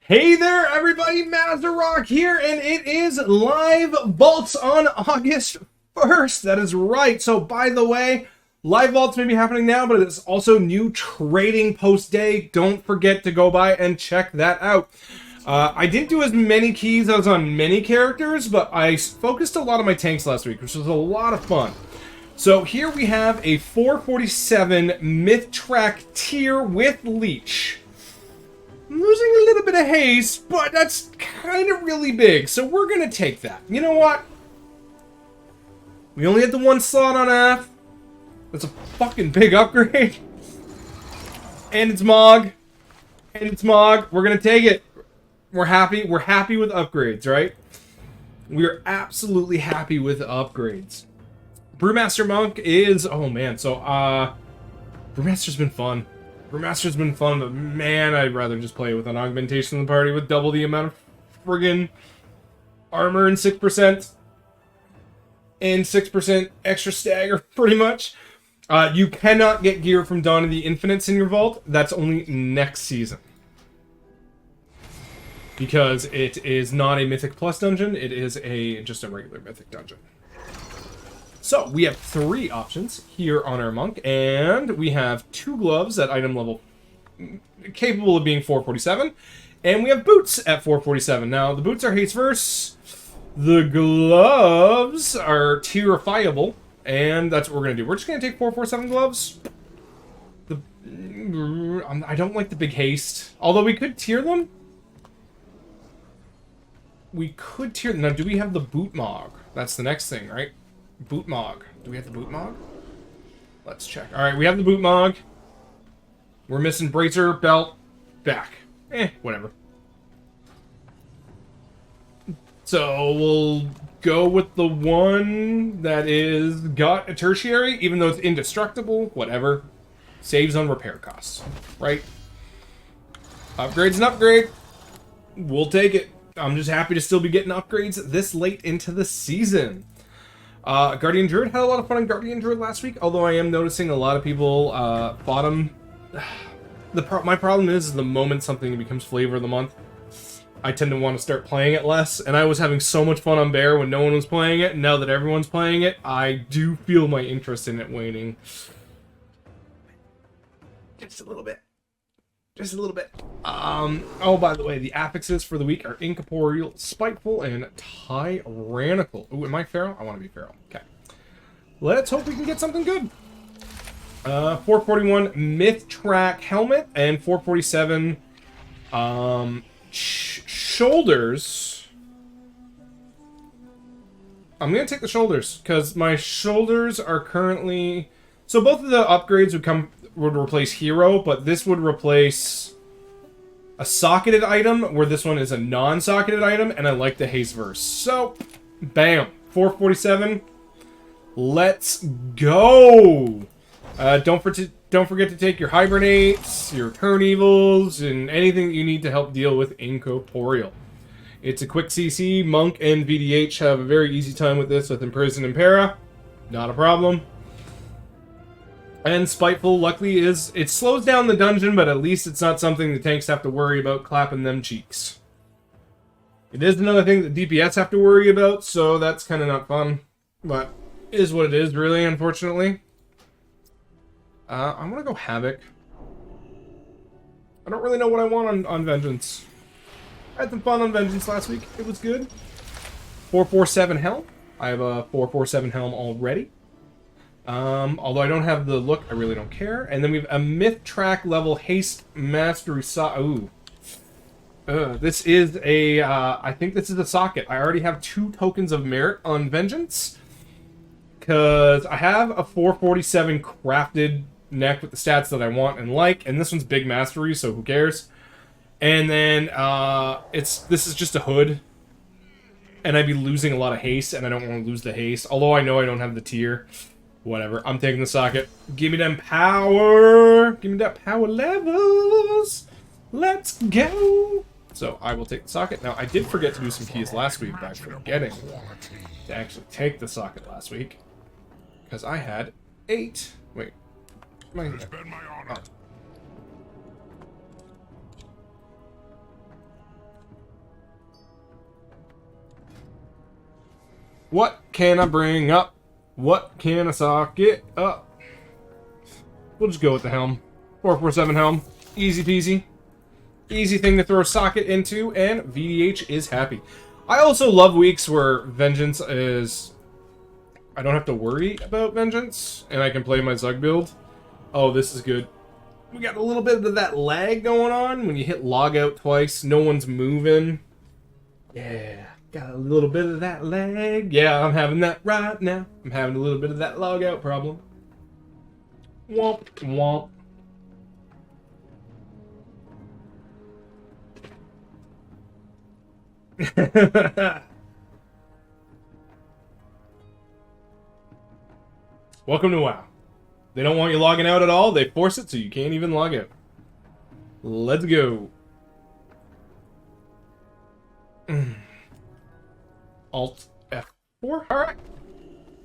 Hey there, everybody, Mazarok here, and it is live vaults on August 1st. That is right. So, by the way, live vaults may be happening now, but it's also new trading post day. Don't forget to go by and check that out. I didn't do as many keys as on many characters, but I focused a lot on my tanks last week, which was a lot of fun. So here we have a 447 Myth Track tier with Leech. I'm losing a little bit of haste, but that's kind of really big, so we're gonna take that. You know what? We only had the one slot on Aff. That's a fucking big upgrade. And it's Mog. And it's Mog. We're gonna take it. We're happy. We're happy with upgrades, right? We are absolutely happy with upgrades. Brewmaster Monk is... Oh, man. So, Brewmaster's been fun. Brewmaster's been fun, but man, I'd rather just play with an augmentation in the party with double the amount of friggin' armor and 6%. And 6% extra stagger, pretty much. You cannot get gear from Dawn of the Infinites in your vault. That's only next season. Because it is not a Mythic Plus dungeon, it is just a regular Mythic dungeon. So, we have 3 options here on our Monk, and we have 2 gloves at item level capable of being 447, and we have boots at 447. Now, the boots are haste verse, the gloves are tierfiable, and that's what we're going to do. We're just going to take 447 gloves. I don't like the big haste, although we could tier them. We could tier them. Now, do we have the boot mog? That's the next thing, right? Boot Mog. Do we have the Boot Mog? Let's check. Alright, we have the Boot Mog. We're missing Bracer, Belt, back. Whatever. So, we'll go with the one that is got a tertiary, even though it's indestructible, whatever. Saves on repair costs, right? Upgrade's an upgrade. We'll take it. I'm just happy to still be getting upgrades this late into the season. Guardian Druid had a lot of fun on Guardian Druid last week, although I am noticing a lot of people fought him. My problem is the moment something becomes flavor of the month, I tend to want to start playing it less, and I was having so much fun on Bear when no one was playing it, and now that everyone's playing it, I do feel my interest in it waning. Just a little bit. Just a little bit. Oh, by the way, the affixes for the week are Incorporeal, Spiteful, and Tyrannical. Ooh, am I feral? I want to be feral. Okay. Let's hope we can get something good. 441 Myth Track Helmet, and 447 Shoulders. I'm going to take the shoulders, because my shoulders are currently... So both of the upgrades would replace Hero, but this would replace a socketed item, where this one is a non-socketed item, and I like the haste verse. So, bam. 447. Let's go! Don't forget to take your Hibernates, your Turn Evils, and anything that you need to help deal with Incorporeal. It's a quick CC. Monk and VDH have a very easy time with this with Imprison and Para. Not a problem. And Spiteful, luckily, it slows down the dungeon, but at least it's not something the tanks have to worry about clapping them cheeks. It is another thing that DPS have to worry about, so that's kind of not fun. But it is what it is, really, unfortunately. I'm going to go Havoc. I don't really know what I want on Vengeance. I had some fun on Vengeance last week. It was good. 447 Helm. I have a 447 Helm already. Although I don't have the look, I really don't care. And then we have a Myth Track level Haste Mastery Ooh. This is a, I think this is a socket. I already have 2 tokens of merit on Vengeance. Because I have a 447 crafted neck with the stats that I want and like. And this one's Big Mastery, so who cares? And then, this is just a hood. And I'd be losing a lot of haste, and I don't want to lose the haste. Although I know I don't have the tier. Whatever, I'm taking the socket. Give me them power! Give me that power levels! Let's go! So, I will take the socket. Now, I did forget to do some keys last week by forgetting to actually take the socket last week. Because I had 8. Wait. Oh. What can I bring up? What can I socket up? We'll just go with the helm. 447 helm. Easy peasy. Easy thing to throw a socket into, and VDH is happy. I also love weeks where Vengeance is... I don't have to worry about Vengeance, and I can play my Zug build. Oh, this is good. We got a little bit of that lag going on. When you hit log out twice, no one's moving. Yeah, got a little bit of that lag. Yeah, I'm having that right now. I'm having a little bit of that log out problem. Womp, womp. Welcome to WoW. They don't want you logging out at all. They force it so you can't even log out. Let's go. Alt F4. Alright.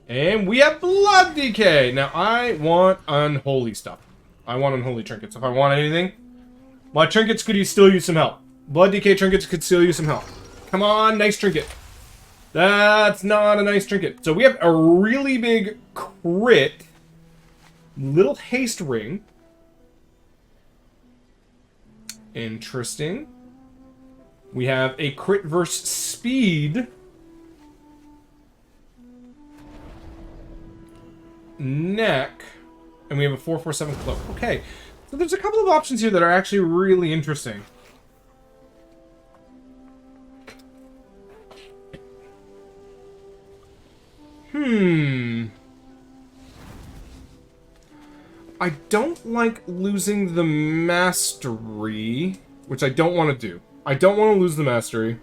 And we have Blood Decay. Now, I want unholy stuff. I want unholy trinkets. If I want anything, my trinkets could still use some help. Blood Decay trinkets could still use some help. Come on, nice trinket. That's not a nice trinket. So we have a really big crit. Little haste ring. Interesting. We have a crit versus speed. Neck. And we have a 447 cloak. Okay. So there's a couple of options here that are actually really interesting. I don't like losing the mastery, which I don't want to do. I don't want to lose the mastery.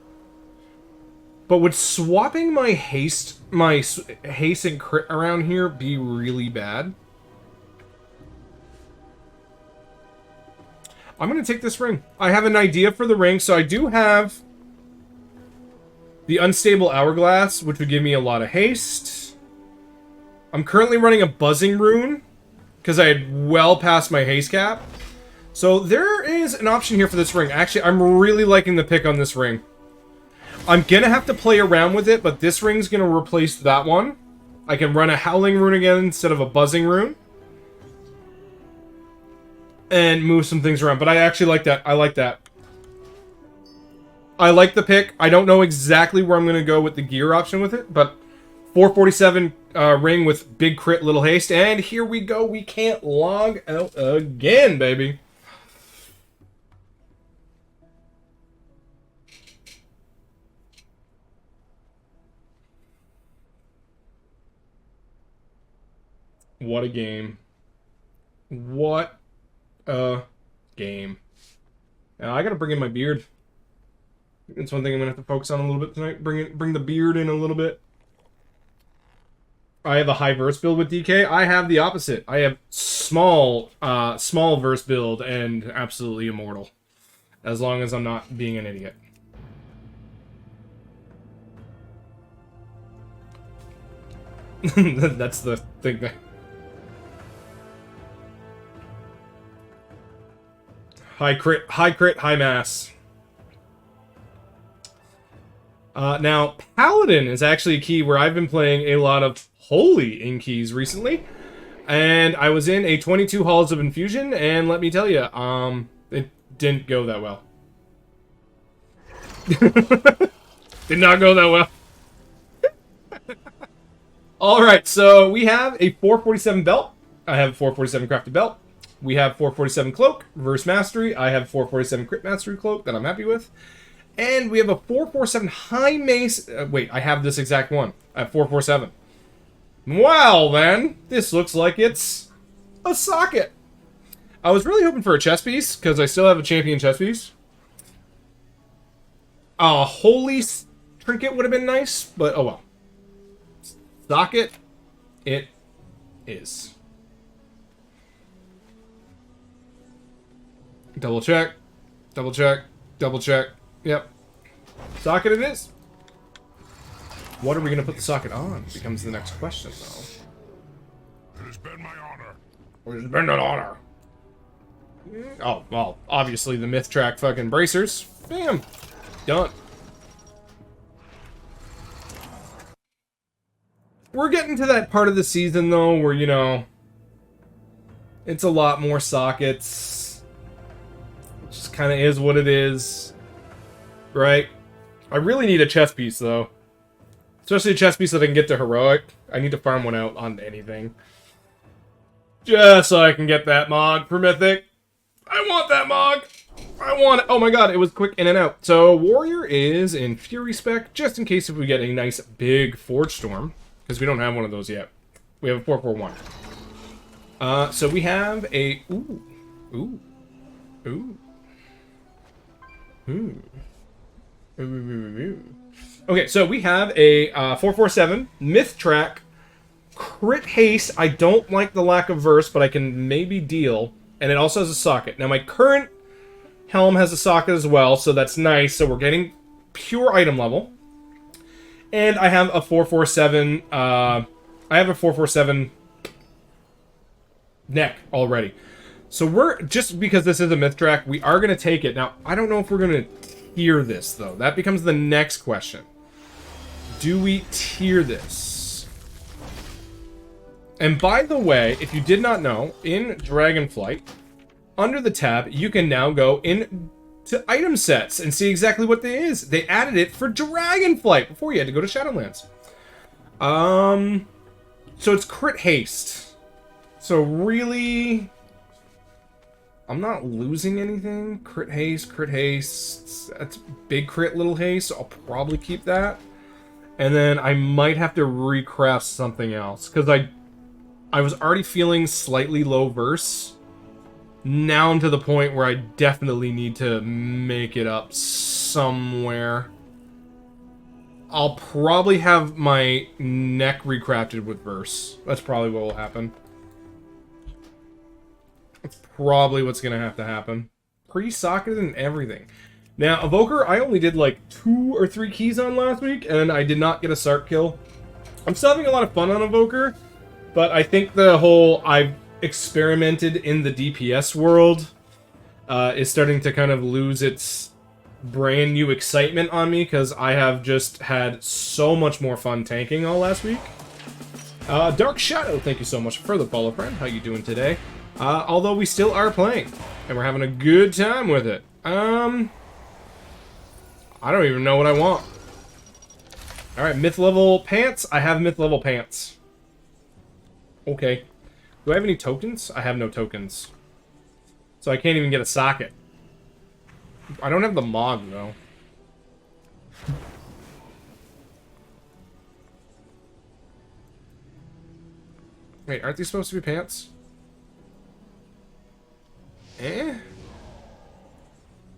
But would swapping my haste and crit around here be really bad? I'm going to take this ring. I have an idea for the ring, so I do have the unstable hourglass, which would give me a lot of haste. I'm currently running a buzzing rune, because I had well past my haste cap. So there is an option here for this ring. Actually, I'm really liking the pick on this ring. I'm going to have to play around with it, but this ring's going to replace that one. I can run a howling rune again instead of a buzzing rune. And move some things around. But I actually like that. I like that. I like the pick. I don't know exactly where I'm going to go with the gear option with it, but 447 ring with big crit, little haste, and here we go. We can't log out again, baby. What a game. What a game. Now, I gotta bring in my beard. It's one thing I'm gonna have to focus on a little bit tonight. Bring the beard in a little bit. I have a high verse build with DK. I have the opposite. I have small verse build and absolutely immortal. As long as I'm not being an idiot. That's the thing that... High crit, high mass. Now, Paladin is actually a key where I've been playing a lot of holy in keys recently. And I was in a 22 Halls of Infusion, and let me tell you, it didn't go that well. Did not go that well. Alright, so we have a 447 belt. I have a 447 crafted belt. We have 447 cloak, verse mastery. I have 447 crit mastery cloak that I'm happy with. And we have a 447 high mace. Wait, I have this exact one at 447. Well, then, this looks like it's a socket. I was really hoping for a chest piece, because I still have a champion chest piece. A holy trinket would have been nice, but oh well. Socket, it is. Double check, double check, double check. Yep. Socket it is. What are we going to put the socket on? Becomes the next question, though. It has been my honor. It has been an honor. Oh, well, obviously the myth track fucking bracers. Bam. Done. We're getting to that part of the season, though, where, you know, it's a lot more sockets. It just kind of is what it is. Right? I really need a chess piece, though. Especially a chess piece that I can get to heroic. I need to farm one out on anything. Just so I can get that Mog for Mythic. I want that Mog! I want it! Oh my god, it was quick in and out. So, Warrior is in Fury Spec, just in case if we get a nice big Forge Storm. Because we don't have one of those yet. We have a 4/4/1. So we have a... Ooh. Ooh. Ooh. Ooh. Ooh. Okay, so we have a 4/4/7 Myth Track Crit Haste. I don't like the lack of verse, but I can maybe deal. And it also has a socket. Now my current helm has a socket as well, so that's nice. So we're getting pure item level. And I have a 4/4/7. I have a 4/4/7 neck already. So we're, just because this is a myth track, we are going to take it. Now, I don't know if we're going to tier this, though. That becomes the next question. Do we tier this? And by the way, if you did not know, in Dragonflight, under the tab, you can now go in to item sets and see exactly what it is. They added it for Dragonflight. Before you had to go to Shadowlands. So it's crit haste. So really, I'm not losing anything. Crit haste, crit haste. That's big crit, little haste. So I'll probably keep that. And then I might have to recraft something else. Because I was already feeling slightly low verse. Now I'm to the point where I definitely need to make it up somewhere. I'll probably have my neck recrafted with verse. That's probably what will happen. That's probably what's going to have to happen. Pre-socketed and everything. Now, Evoker, I only did like 2 or 3 keys on last week, and I did not get a Sark kill. I'm still having a lot of fun on Evoker, but I think the whole I've experimented in the DPS world is starting to kind of lose its brand new excitement on me, because I have just had so much more fun tanking all last week. Dark Shadow, thank you so much for the follow, friend. How you doing today? Although we still are playing, and we're having a good time with it. I don't even know what I want. Alright, myth level pants. I have myth level pants. Okay. Do I have any tokens? I have no tokens. So I can't even get a socket. I don't have the Mog, though. Wait, aren't these supposed to be pants?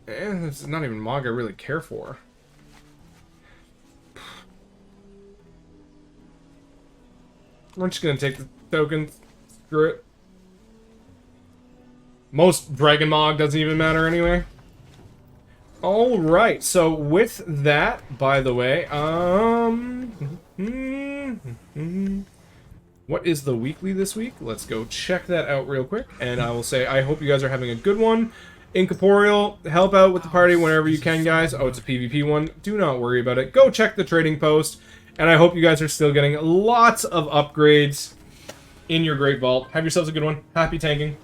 This is not even Mog I really care for. We're just gonna take the tokens. Screw it. Most Dragon Mog doesn't even matter anyway. Alright, so with that, by the way, what is the weekly this week? Let's go check that out real quick, and I will say I hope you guys are having a good one. Incorporeal, help out with the party whenever you can, guys. Oh, it's a PvP one. Do not worry about it. Go check the trading post, and I hope you guys are still getting lots of upgrades in your Great Vault. Have yourselves a good one. Happy tanking.